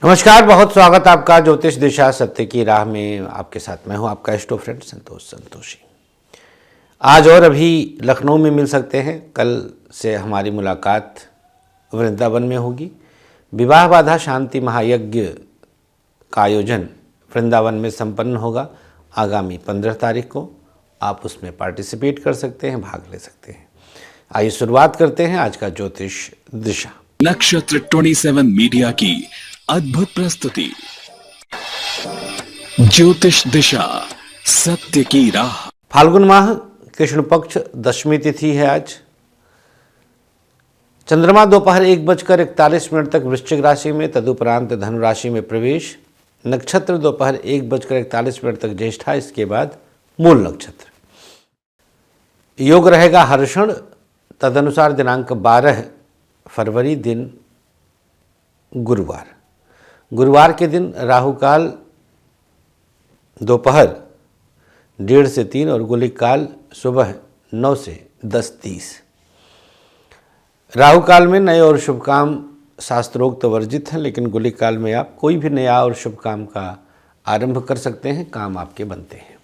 नमस्कार, बहुत स्वागत आपका ज्योतिष दिशा सत्य की राह में। आपके साथ मैं हूं आपका इष्टो फ्रेंड संतोषी। आज और अभी लखनऊ में मिल सकते हैं। कल से हमारी मुलाकात वृंदावन में होगी। विवाह बाधा शांति महायज्ञ का आयोजन वृंदावन में संपन्न होगा आगामी 15 तारीख को। आप उसमें पार्टिसिपेट कर सकते हैं, भाग ले सकते हैं। आइए शुरुआत करते हैं आज का ज्योतिष दिशा। नक्षत्र 27 मीडिया की अद्भुत प्रस्तुति ज्योतिष दिशा सत्य की राह। फाल्गुन माह कृष्ण पक्ष दशमी तिथि है आज। चंद्रमा दोपहर 1:41 तक वृश्चिक राशि में, तदुपरांत धनु राशि में प्रवेश। नक्षत्र दोपहर 1:41 तक ज्येष्ठा, इसके बाद मूल नक्षत्र। योग रहेगा हर्षण, तदनुसार दिनांक 12 फरवरी, दिन गुरुवार के दिन राहु काल दोपहर 1:30 से 3 और गुलिक काल सुबह 9 से 10:30। राहु काल में नए और शुभ काम शास्त्रोक्त वर्जित हैं, लेकिन गुलिक काल में आप कोई भी नया और शुभ काम का आरंभ कर सकते हैं, काम आपके बनते हैं।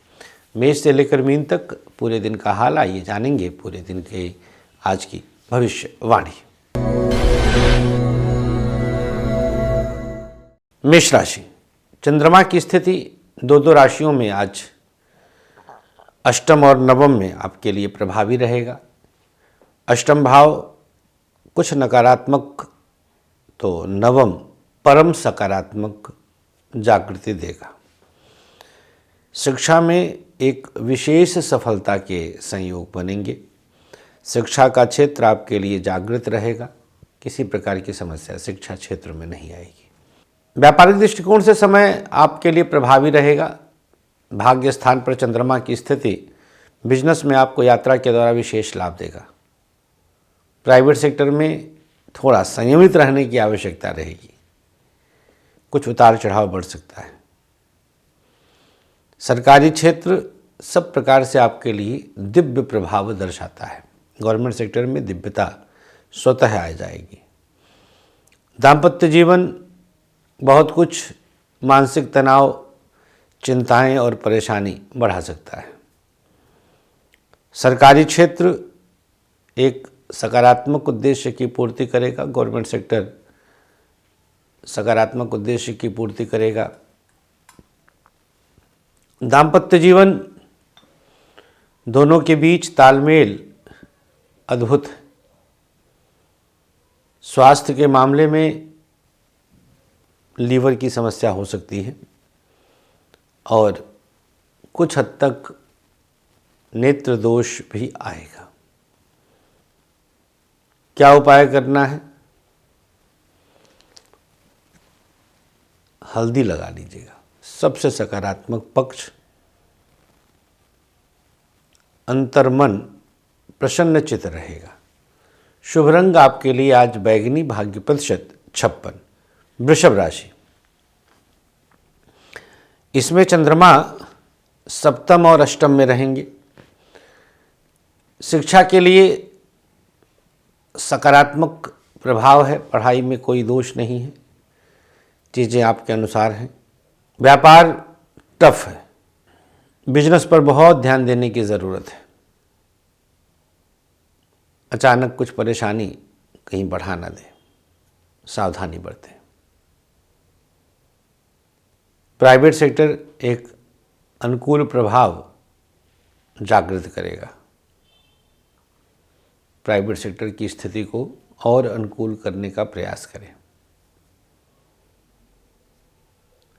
मेष से लेकर मीन तक पूरे दिन का हाल आइए जानेंगे पूरे दिन के आज की भविष्यवाणी। मेष राशि, चंद्रमा की स्थिति दो राशियों में आज अष्टम और नवम में आपके लिए प्रभावी रहेगा। अष्टम भाव कुछ नकारात्मक तो नवम परम सकारात्मक जागृति देगा। शिक्षा में एक विशेष सफलता के संयोग बनेंगे। शिक्षा का क्षेत्र आपके लिए जागृत रहेगा। किसी प्रकार की समस्या शिक्षा क्षेत्र में नहीं आएगी। व्यापारिक दृष्टिकोण से समय आपके लिए प्रभावी रहेगा। भाग्य स्थान पर चंद्रमा की स्थिति बिजनेस में आपको यात्रा के द्वारा विशेष लाभ देगा। प्राइवेट सेक्टर में थोड़ा संयमित रहने की आवश्यकता रहेगी। कुछ उतार चढ़ाव बढ़ सकता है। सरकारी क्षेत्र सब प्रकार से आपके लिए दिव्य प्रभाव दर्शाता है। गवर्नमेंट सेक्टर में दिव्यता स्वतः आ जाएगी। दाम्पत्य जीवन बहुत कुछ मानसिक तनाव, चिंताएं और परेशानी बढ़ा सकता है। सरकारी क्षेत्र एक सकारात्मक उद्देश्य की पूर्ति करेगा। गवर्नमेंट सेक्टर सकारात्मक उद्देश्य की पूर्ति करेगा। दाम्पत्य जीवन दोनों के बीच तालमेल अद्भुत है। स्वास्थ्य के मामले में लीवर की समस्या हो सकती है और कुछ हद तक नेत्र दोष भी आएगा। क्या उपाय करना है? हल्दी लगा लीजिएगा, सबसे सकारात्मक पक्ष। अंतर्मन प्रसन्न चित्त रहेगा। शुभ रंग आपके लिए आज बैगनी, भाग्य प्रतिशत 56। वृषभ राशि, इसमें चंद्रमा सप्तम और अष्टम में रहेंगे। शिक्षा के लिए सकारात्मक प्रभाव है। पढ़ाई में कोई दोष नहीं है, चीज़ें आपके अनुसार हैं। व्यापार टफ है। बिजनेस पर बहुत ध्यान देने की ज़रूरत है। अचानक कुछ परेशानी कहीं बढ़ा ना दे, सावधानी बरतें। प्राइवेट सेक्टर एक अनुकूल प्रभाव जागृत करेगा। प्राइवेट सेक्टर की स्थिति को और अनुकूल करने का प्रयास करें।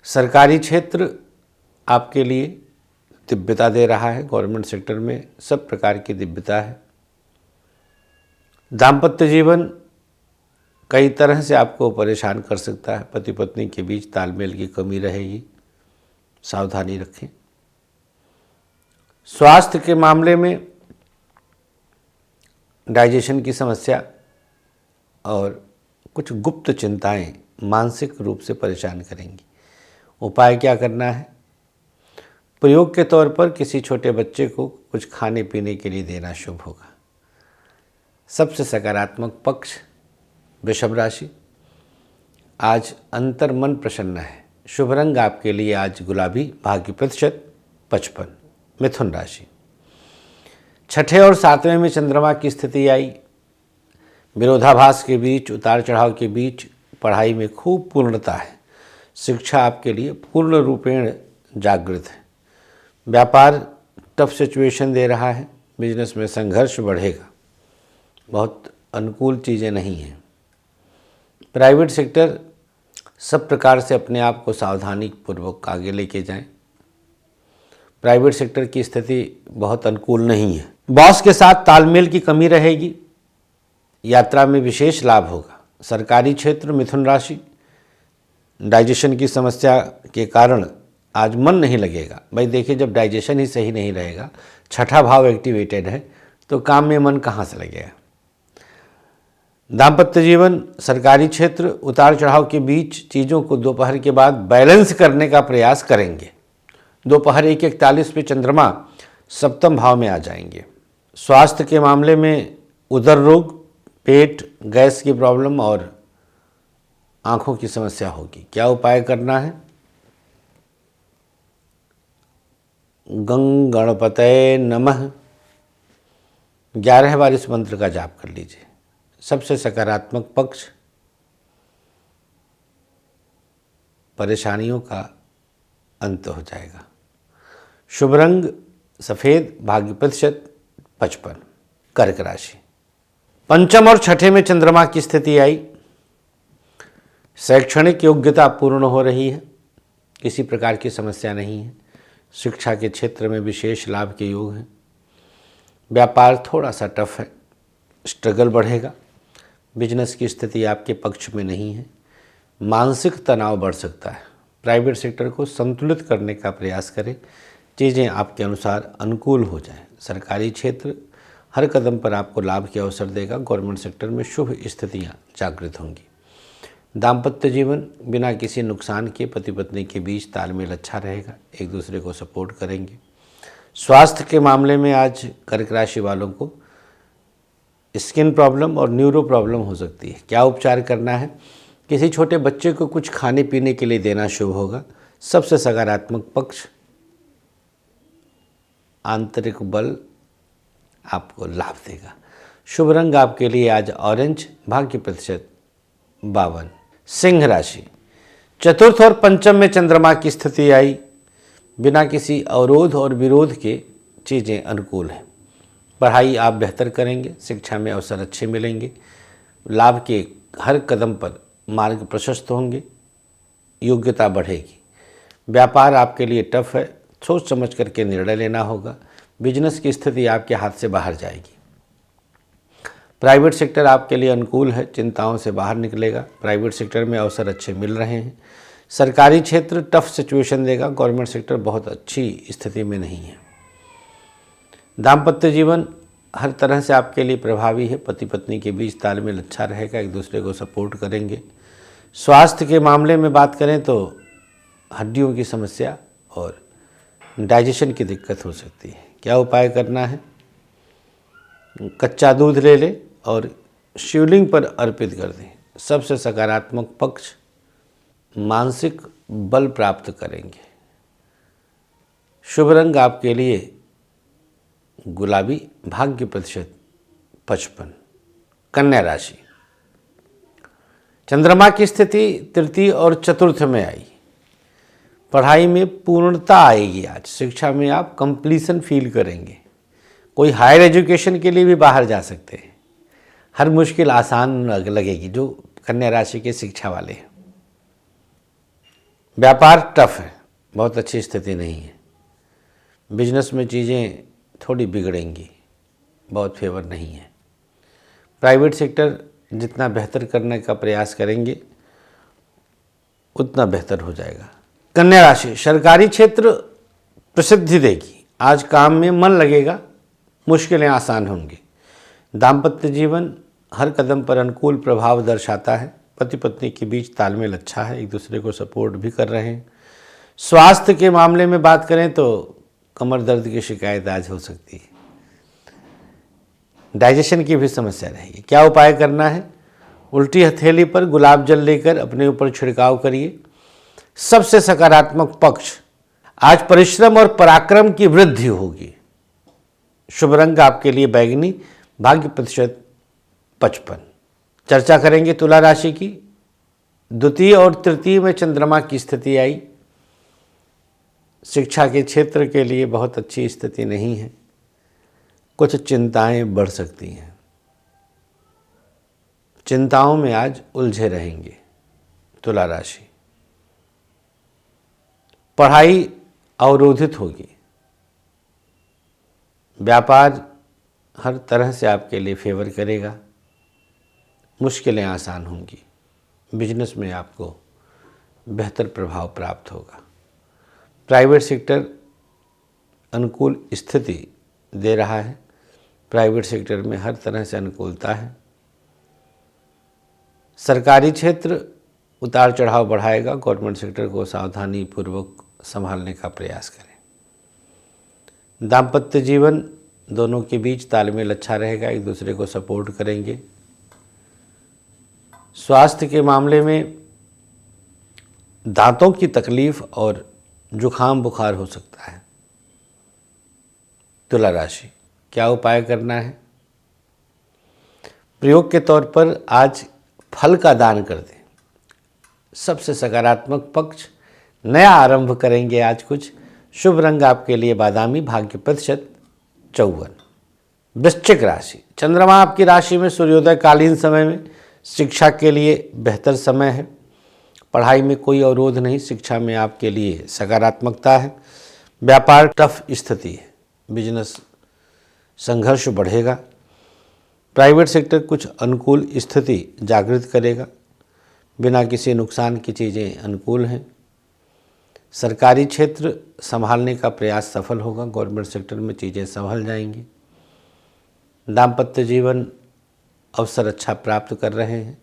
सरकारी क्षेत्र आपके लिए दिव्यता दे रहा है। गवर्नमेंट सेक्टर में सब प्रकार की दिव्यता है। दाम्पत्य जीवन कई तरह से आपको परेशान कर सकता है। पति पत्नी के बीच तालमेल की कमी रहेगी, सावधानी रखें। स्वास्थ्य के मामले में डाइजेशन की समस्या और कुछ गुप्त चिंताएं मानसिक रूप से परेशान करेंगी। उपाय क्या करना है? प्रयोग के तौर पर किसी छोटे बच्चे को कुछ खाने पीने के लिए देना शुभ होगा। सबसे सकारात्मक पक्ष वृषभ राशि। आज अंतर मन प्रसन्न है। शुभ रंग आपके लिए आज गुलाबी, भाग्य प्रतिशत 55। मिथुन राशि, छठे और सातवें में चंद्रमा की स्थिति आई। विरोधाभास के बीच, उतार चढ़ाव के बीच पढ़ाई में खूब पूर्णता है। शिक्षा आपके लिए पूर्ण रूपेण जागृत है। व्यापार टफ सिचुएशन दे रहा है। बिजनेस में संघर्ष बढ़ेगा, बहुत अनुकूल चीज़ें नहीं हैं। प्राइवेट सेक्टर सब प्रकार से अपने आप को सावधानी पूर्वक आगे लेके जाएं। प्राइवेट सेक्टर की स्थिति बहुत अनुकूल नहीं है। बॉस के साथ तालमेल की कमी रहेगी। यात्रा में विशेष लाभ होगा। सरकारी क्षेत्र मिथुन राशि, डाइजेशन की समस्या के कारण आज मन नहीं लगेगा। भाई देखिए, जब डाइजेशन ही सही नहीं रहेगा, छठा भाव एक्टिवेटेड है, तो काम में मन कहाँ से लगेगा। दाम्पत्य जीवन, सरकारी क्षेत्र उतार चढ़ाव के बीच चीज़ों को दोपहर के बाद बैलेंस करने का प्रयास करेंगे। दोपहर 1:41 पे चंद्रमा सप्तम भाव में आ जाएंगे। स्वास्थ्य के मामले में उदर रोग, पेट, गैस की प्रॉब्लम और आंखों की समस्या होगी। क्या उपाय करना है? गंग गणपतये नमः 11 बार इस मंत्र का जाप कर लीजिए। सबसे सकारात्मक पक्ष परेशानियों का अंत हो जाएगा। शुभ रंग सफ़ेद, भाग्य प्रतिशत 55। कर्क राशि, पंचम और छठे में चंद्रमा की स्थिति आई। शैक्षणिक योग्यता पूर्ण हो रही है। किसी प्रकार की समस्या नहीं है। शिक्षा के क्षेत्र में विशेष लाभ के योग हैं। व्यापार थोड़ा सा टफ है, स्ट्रगल बढ़ेगा। बिजनेस की स्थिति आपके पक्ष में नहीं है। मानसिक तनाव बढ़ सकता है। प्राइवेट सेक्टर को संतुलित करने का प्रयास करें, चीज़ें आपके अनुसार अनुकूल हो जाएं। सरकारी क्षेत्र हर कदम पर आपको लाभ के अवसर देगा। गवर्नमेंट सेक्टर में शुभ स्थितियां जागृत होंगी। दाम्पत्य जीवन बिना किसी नुकसान के पति पत्नी के बीच तालमेल अच्छा रहेगा, एक दूसरे को सपोर्ट करेंगे। स्वास्थ्य के मामले में आज कर्क राशि वालों को स्किन प्रॉब्लम और न्यूरो प्रॉब्लम हो सकती है। क्या उपचार करना है? किसी छोटे बच्चे को कुछ खाने पीने के लिए देना शुभ होगा। सबसे सकारात्मक पक्ष आंतरिक बल आपको लाभ देगा। शुभ रंग आपके लिए आज ऑरेंज, भाग्य प्रतिशत 52। सिंह राशि, चतुर्थ और पंचम में चंद्रमा की स्थिति आई। बिना किसी अवरोध और विरोध के चीज़ें अनुकूल हैं। पढ़ाई आप बेहतर करेंगे। शिक्षा में अवसर अच्छे मिलेंगे। लाभ के हर कदम पर मार्ग प्रशस्त होंगे। योग्यता बढ़ेगी। व्यापार आपके लिए टफ है। सोच समझ करके निर्णय लेना होगा। बिजनेस की स्थिति आपके हाथ से बाहर जाएगी। प्राइवेट सेक्टर आपके लिए अनुकूल है। चिंताओं से बाहर निकलेगा। प्राइवेट सेक्टर में अवसर अच्छे मिल रहे हैं। सरकारी क्षेत्र टफ सिचुएशन देगा। गवर्नमेंट सेक्टर बहुत अच्छी स्थिति में नहीं है। दाम्पत्य जीवन हर तरह से आपके लिए प्रभावी है। पति पत्नी के बीच तालमेल अच्छा रहेगा, एक दूसरे को सपोर्ट करेंगे। स्वास्थ्य के मामले में बात करें तो हड्डियों की समस्या और डाइजेशन की दिक्कत हो सकती है। क्या उपाय करना है? कच्चा दूध ले लें और शिवलिंग पर अर्पित कर दें। सबसे सकारात्मक पक्ष मानसिक बल प्राप्त करेंगे। शुभ रंग आपके लिए गुलाबी, भाग्य प्रतिशत 55। कन्या राशि, चंद्रमा की स्थिति तृतीय और चतुर्थ में आई। पढ़ाई में पूर्णता आएगी। आज शिक्षा में आप कंप्लीशन फील करेंगे। कोई हायर एजुकेशन के लिए भी बाहर जा सकते हैं। हर मुश्किल आसान लगेगी जो कन्या राशि के शिक्षा वाले हैं। व्यापार टफ है, बहुत अच्छी स्थिति नहीं है। बिजनेस में चीज़ें थोड़ी बिगड़ेंगी, बहुत फेवर नहीं है। प्राइवेट सेक्टर जितना बेहतर करने का प्रयास करेंगे उतना बेहतर हो जाएगा। कन्या राशि, सरकारी क्षेत्र प्रसिद्धि देगी। आज काम में मन लगेगा, मुश्किलें आसान होंगी। दाम्पत्य जीवन हर कदम पर अनुकूल प्रभाव दर्शाता है। पति पत्नी के बीच तालमेल अच्छा है, एक दूसरे को सपोर्ट भी कर रहे हैं। स्वास्थ्य के मामले में बात करें तो कमर दर्द की शिकायत आज हो सकती है। डाइजेशन की भी समस्या रहेगी। क्या उपाय करना है? उल्टी हथेली पर गुलाब जल लेकर अपने ऊपर छिड़काव करिए। सबसे सकारात्मक पक्ष, आज परिश्रम और पराक्रम की वृद्धि होगी। शुभ रंग आपके लिए बैंगनी, भाग्य प्रतिशत 55। चर्चा करेंगे तुला राशि की। द्वितीय और तृतीय में चंद्रमा की स्थिति आई। शिक्षा के क्षेत्र के लिए बहुत अच्छी स्थिति नहीं है, कुछ चिंताएं बढ़ सकती हैं। चिंताओं में आज उलझे रहेंगे तुला राशि। पढ़ाई अवरोधित होगी। व्यापार हर तरह से आपके लिए फेवर करेगा। मुश्किलें आसान होंगी। बिजनेस में आपको बेहतर प्रभाव प्राप्त होगा। प्राइवेट सेक्टर अनुकूल स्थिति दे रहा है। प्राइवेट सेक्टर में हर तरह से अनुकूलता है। सरकारी क्षेत्र उतार चढ़ाव बढ़ाएगा। गवर्नमेंट सेक्टर को सावधानी पूर्वक संभालने का प्रयास करें। दाम्पत्य जीवन दोनों के बीच तालमेल अच्छा रहेगा, एक दूसरे को सपोर्ट करेंगे। स्वास्थ्य के मामले में दांतों की तकलीफ और जुखाम बुखार हो सकता है। तुला राशि, क्या उपाय करना है? प्रयोग के तौर पर आज फल का दान कर दें। सबसे सकारात्मक पक्ष, नया आरंभ करेंगे आज कुछ। शुभ रंग आपके लिए बादामी, भाग्य प्रतिशत 54। वृश्चिक राशि, चंद्रमा आपकी राशि में सूर्योदय कालीन समय में शिक्षा के लिए बेहतर समय है। पढ़ाई में कोई अवरोध नहीं, शिक्षा में आपके लिए सकारात्मकता है। व्यापार टफ स्थिति है, बिजनेस संघर्ष बढ़ेगा। प्राइवेट सेक्टर कुछ अनुकूल स्थिति जागृत करेगा। बिना किसी नुकसान की चीज़ें अनुकूल हैं। सरकारी क्षेत्र संभालने का प्रयास सफल होगा। गवर्नमेंट सेक्टर में चीज़ें संभल जाएंगी। दाम्पत्य जीवन अवसर अच्छा प्राप्त कर रहे हैं।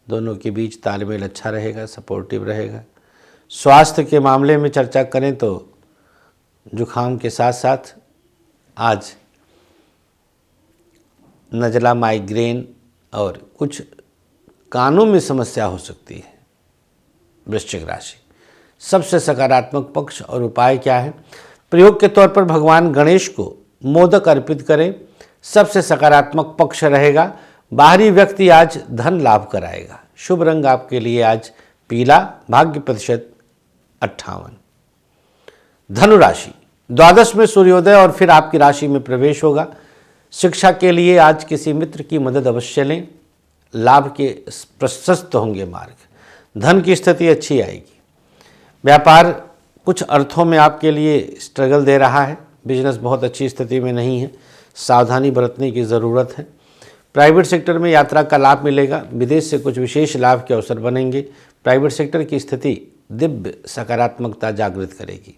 दोनों के बीच तालमेल अच्छा रहेगा, सपोर्टिव रहेगा। स्वास्थ्य के मामले में चर्चा करें तो जुखाम के साथ साथ आज नज़ला, माइग्रेन और कुछ कानों में समस्या हो सकती है। वृश्चिक राशि, सबसे सकारात्मक पक्ष और उपाय क्या है? प्रयोग के तौर पर भगवान गणेश को मोदक अर्पित करें। सबसे सकारात्मक पक्ष रहेगा। बाहरी व्यक्ति आज धन लाभ कराएगा। शुभ रंग आपके लिए आज पीला, भाग्य प्रतिशत 58। धनु राशि, द्वादश में सूर्योदय और फिर आपकी राशि में प्रवेश होगा। शिक्षा के लिए आज किसी मित्र की मदद अवश्य लें। लाभ के प्रशस्त होंगे मार्ग। धन की स्थिति अच्छी आएगी। व्यापार कुछ अर्थों में आपके लिए स्ट्रगल दे रहा है। बिजनेस बहुत अच्छी स्थिति में नहीं है, सावधानी बरतने की ज़रूरत है। प्राइवेट सेक्टर में यात्रा का लाभ मिलेगा। विदेश से कुछ विशेष लाभ के अवसर बनेंगे। प्राइवेट सेक्टर की स्थिति दिव्य सकारात्मकता जागृत करेगी।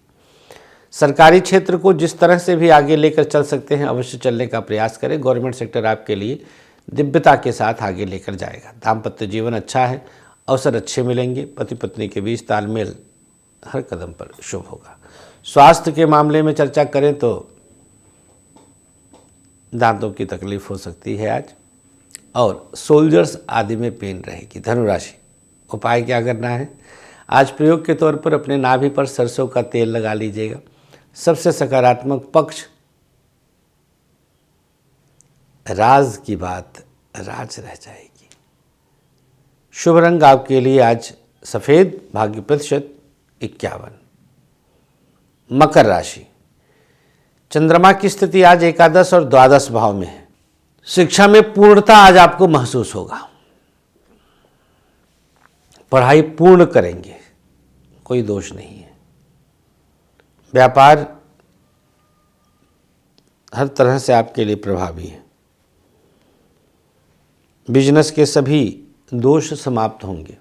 सरकारी क्षेत्र को जिस तरह से भी आगे लेकर चल सकते हैं अवश्य चलने का प्रयास करें। गवर्नमेंट सेक्टर आपके लिए दिव्यता के साथ आगे लेकर जाएगा। दाम्पत्य जीवन अच्छा है, अवसर अच्छे मिलेंगे। पति पत्नी के बीच तालमेल हर कदम पर शुभ होगा। स्वास्थ्य के मामले में चर्चा करें तो दांतों की तकलीफ हो सकती है आज, और सोल्जर्स आदि में पेन रहेगी। धनुराशि, उपाय क्या करना है? आज प्रयोग के तौर पर अपने नाभि पर सरसों का तेल लगा लीजिएगा। सबसे सकारात्मक पक्ष, राज की बात राज रह जाएगी। शुभ रंग आपके लिए आज सफ़ेद, भाग्य प्रतिशत 51। मकर राशि, चंद्रमा की स्थिति आज एकादश और द्वादश भाव में है। शिक्षा में पूर्णता आज आपको महसूस होगा। पढ़ाई पूर्ण करेंगे, कोई दोष नहीं है। व्यापार हर तरह से आपके लिए प्रभावी है। बिजनेस के सभी दोष समाप्त होंगे।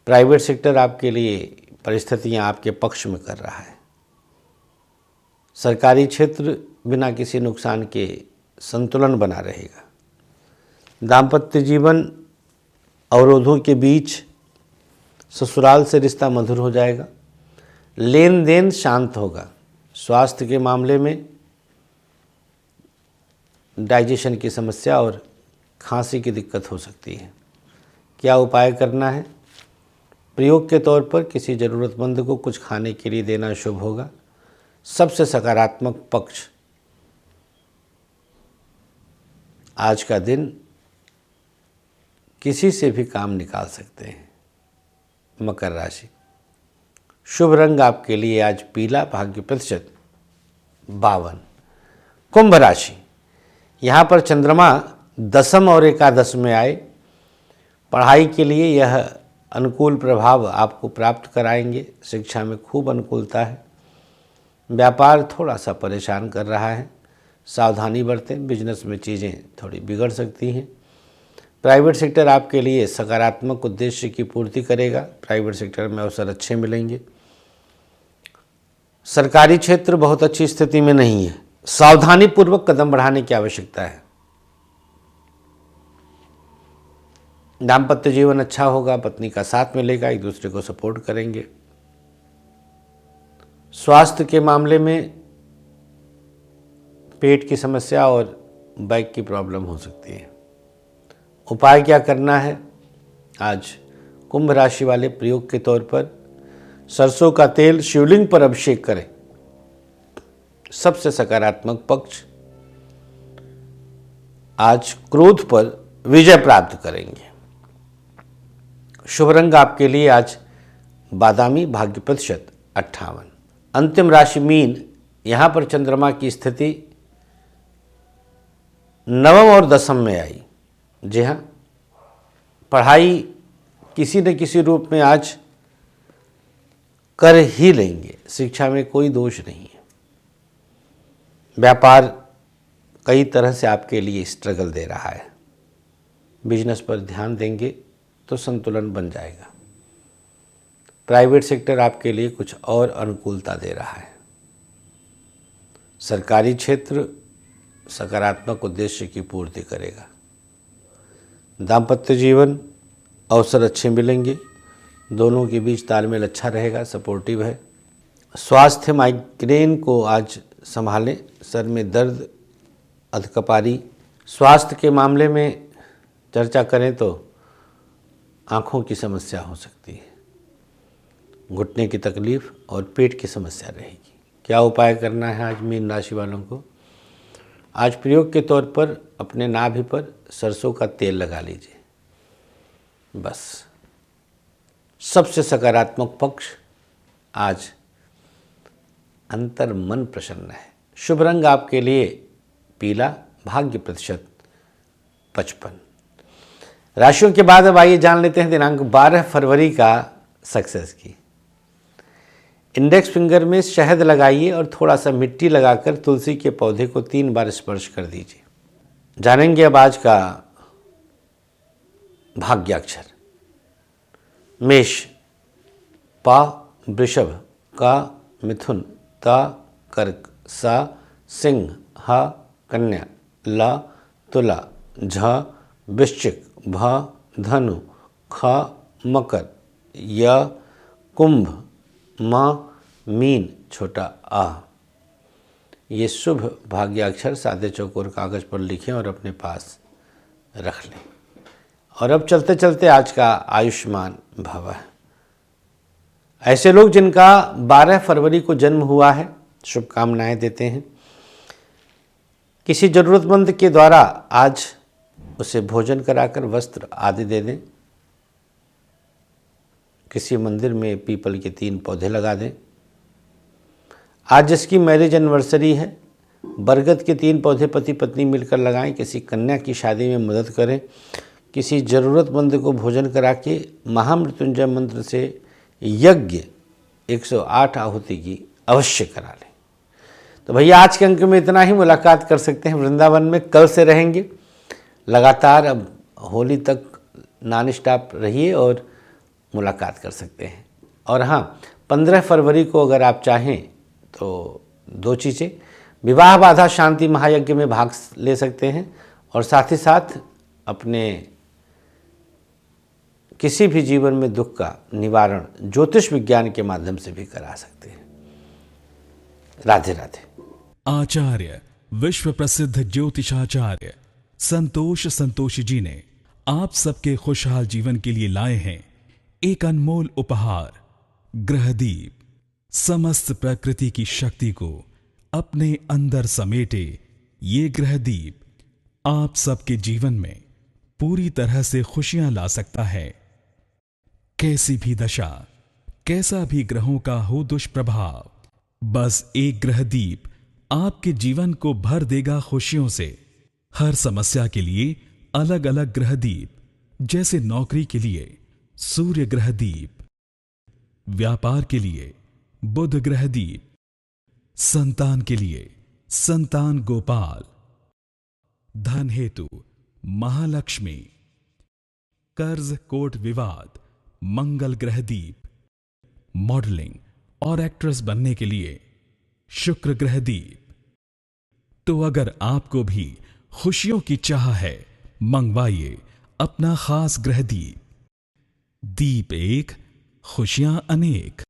प्राइवेट सेक्टर आपके लिए परिस्थितियां आपके पक्ष में कर रहा है। सरकारी क्षेत्र बिना किसी नुकसान के संतुलन बना रहेगा। दाम्पत्य जीवन अवरोधों के बीच ससुराल से रिश्ता मधुर हो जाएगा। लेन देन शांत होगा। स्वास्थ्य के मामले में डाइजेशन की समस्या और खांसी की दिक्कत हो सकती है। क्या उपाय करना है? प्रयोग के तौर पर किसी ज़रूरतमंद को कुछ खाने के लिए देना शुभ होगा। सबसे सकारात्मक पक्ष आज का दिन किसी से भी काम निकाल सकते हैं। मकर राशि, शुभ रंग आपके लिए आज पीला, भाग्य प्रतिशत 52। कुंभ राशि, यहाँ पर चंद्रमा दशम और एकादश में आए, पढ़ाई के लिए यह अनुकूल प्रभाव आपको प्राप्त कराएंगे। शिक्षा में खूब अनुकूलता है। व्यापार थोड़ा सा परेशान कर रहा है, सावधानी बरतें। बिजनेस में चीज़ें थोड़ी बिगड़ सकती हैं। प्राइवेट सेक्टर आपके लिए सकारात्मक उद्देश्य की पूर्ति करेगा। प्राइवेट सेक्टर में अवसर अच्छे मिलेंगे। सरकारी क्षेत्र बहुत अच्छी स्थिति में नहीं है, सावधानी पूर्वक कदम बढ़ाने की आवश्यकता है। दाम्पत्य जीवन अच्छा होगा, पत्नी का साथ मिलेगा, एक दूसरे को सपोर्ट करेंगे। स्वास्थ्य के मामले में पेट की समस्या और बैक की प्रॉब्लम हो सकती है। उपाय क्या करना है? आज कुंभ राशि वाले प्रयोग के तौर पर सरसों का तेल शिवलिंग पर अभिषेक करें। सबसे सकारात्मक पक्ष आज क्रोध पर विजय प्राप्त करेंगे। शुभ रंग आपके लिए आज बादामी, भाग्य प्रतिशत 58। अंतिम राशि मीन, यहाँ पर चंद्रमा की स्थिति नवम और दशम में आई। जी हाँ, पढ़ाई किसी न किसी रूप में आज कर ही लेंगे। शिक्षा में कोई दोष नहीं है। व्यापार कई तरह से आपके लिए स्ट्रगल दे रहा है। बिजनेस पर ध्यान देंगे तो संतुलन बन जाएगा। प्राइवेट सेक्टर आपके लिए कुछ और अनुकूलता दे रहा है। सरकारी क्षेत्र सकारात्मक उद्देश्य की पूर्ति करेगा। दाम्पत्य जीवन अवसर अच्छे मिलेंगे। दोनों के बीच तालमेल अच्छा रहेगा, सपोर्टिव है। स्वास्थ्य, माइग्रेन को आज संभालें। सर में दर्द, अधकपारी, स्वास्थ्य के मामले में चर्चा करें तो आँखों की समस्या हो सकती है, घुटने की तकलीफ और पेट की समस्या रहेगी। क्या उपाय करना है आज मीन राशि वालों को? आज प्रयोग के तौर पर अपने नाभि पर सरसों का तेल लगा लीजिए। बस। सबसे सकारात्मक पक्ष आज अंतर मन प्रसन्न है। शुभ रंग आपके लिए पीला, भाग्य प्रतिशत 55। राशियों के बाद अब आइए जान लेते हैं दिनांक 12 फरवरी का सक्सेस की। इंडेक्स फिंगर में शहद लगाइए और थोड़ा सा मिट्टी लगाकर तुलसी के पौधे को 3 बार स्पर्श कर दीजिए। जानेंगे अब आज का भाग्याक्षर। मेष, पा वृषभ, का मिथुन, ता कर्क, सा सिंह, हा कन्या, ला तुला, झ वृश्चिक, भ धनु, ख मकर, य कुंभ, म मीन, छोटा आ। ये शुभ भाग्याक्षर सादे चौकोर कागज पर लिखें और अपने पास रख लें। और अब चलते चलते आज का आयुष्मान भव है। ऐसे लोग जिनका 12 फरवरी को जन्म हुआ है, शुभकामनाएं देते हैं। किसी जरूरतमंद के द्वारा आज उसे भोजन कराकर वस्त्र आदि दे दें। किसी मंदिर में पीपल के 3 पौधे लगा दें। आज जिसकी मैरिज एनिवर्सरी है, बरगद के 3 पौधे पति पत्नी मिलकर लगाएं। किसी कन्या की शादी में मदद करें। किसी ज़रूरतमंद को भोजन करा के महामृत्युंजय मंत्र से यज्ञ 108 आहुति की अवश्य करा लें। तो भैया आज के अंक में इतना ही। मुलाकात कर सकते हैं वृंदावन में, कल से रहेंगे लगातार। अब होली तक नॉन स्टॉप रहिए और मुलाकात कर सकते हैं। और हाँ, 15 फरवरी को अगर आप चाहें तो 2 चीज़ें, विवाह बाधा शांति महायज्ञ में भाग ले सकते हैं और साथ ही साथ अपने किसी भी जीवन में दुख का निवारण ज्योतिष विज्ञान के माध्यम से भी करा सकते हैं। राधे राधे। आचार्य विश्व प्रसिद्ध ज्योतिषाचार्य संतोष संतोषी जी ने आप सबके खुशहाल जीवन के लिए लाए हैं एक अनमोल उपहार, ग्रहदीप। समस्त प्रकृति की शक्ति को अपने अंदर समेटे ये ग्रहदीप आप सबके जीवन में पूरी तरह से खुशियां ला सकता है। कैसी भी दशा, कैसा भी ग्रहों का हो दुष्प्रभाव, बस एक ग्रहदीप आपके जीवन को भर देगा खुशियों से। हर समस्या के लिए अलग अलग ग्रहदीप, जैसे नौकरी के लिए सूर्य ग्रहदीप, व्यापार के लिए बुध ग्रहदीप, संतान के लिए संतान गोपाल, धन हेतु महालक्ष्मी, कर्ज कोर्ट विवाद मंगल ग्रहदीप, मॉडलिंग और एक्ट्रेस बनने के लिए शुक्र ग्रहदीप। तो अगर आपको भी खुशियों की चाह है, मंगवाइए अपना खास ग्रहदीप। दीप एक, खुशियां अनेक।